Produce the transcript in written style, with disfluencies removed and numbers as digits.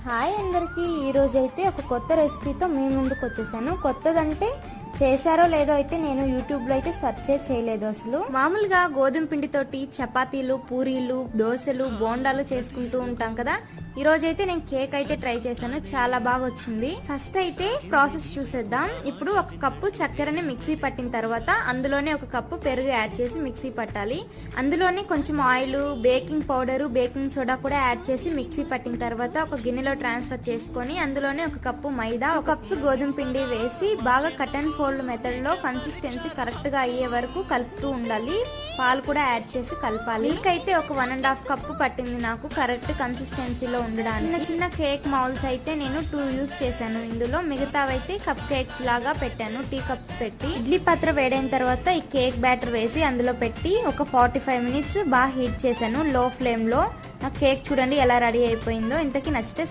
Hi అందరికీ, ఈరోజు అయితే ఒక కొత్త రెసిపీతో మీ ముందుకు వచ్చేసాను. కొత్తదంటే చేశారో లేదో అయితే నేను యూట్యూబ్లో అయితే సెర్చ్ చేయలేదు. అసలు మామూలుగా గోధుమ పిండితోటి చపాతీలు, పూరీలు, దోశలు, బోండాలు చేసుకుంటూ ఉంటాం కదా. ఈ రోజు అయితే నేను కేక్ అయితే ట్రై చేశాను, చాలా బాగా వచ్చింది. ఫస్ట్ అయితే ప్రాసెస్ చూసేద్దాం. ఇప్పుడు ఒక కప్పు చక్కెరని మిక్సీ పట్టిన తర్వాత అందులోనే ఒక కప్పు పెరుగు యాడ్ చేసి మిక్సీ పట్టాలి. అందులోనే కొంచెం oil, baking powder, baking soda కూడా యాడ్ చేసి మిక్సీ పట్టిన తర్వాత ఒక గిన్నెలో ట్రాన్స్ఫర్ చేసుకొని అందులోనే ఒక కప్పు మైదా, ఒక కప్స్ గోధుమ పిండి వేసి బాగా కట్ అండ్ ఫోల్డ్ మెథడ్ లో కన్సిస్టెన్సీ కరెక్ట్ గా అయ్యే వరకు కలుపుతూ ఉండాలి. పాలు కూడా యాడ్ చేసి కలపాలి. మిల్క్ అయితే ఒక 1.5 కప్పు పట్టింది నాకు కరెక్ట్ కన్సిస్టెన్సీలో ఉండడానికి. చిన్న కేక్ మౌల్స్ అయితే నేను 2 యూస్ చేశాను. ఇందులో మిగతావైతే కప్ కేక్స్ లాగా పెట్టాను, టీ కప్స్ పెట్టి. ఇడ్లీ పాత్ర వేడైన తర్వాత ఈ కేక్ బ్యాటర్ వేసి అందులో పెట్టి ఒక 45 మినిట్స్ బాగా హీట్ చేశాను లో ఫ్లేమ్ లో. నా కేక్ చూడండి ఎలా రెడీ అయిపోయిందో. ఇంతకీ నచ్చితే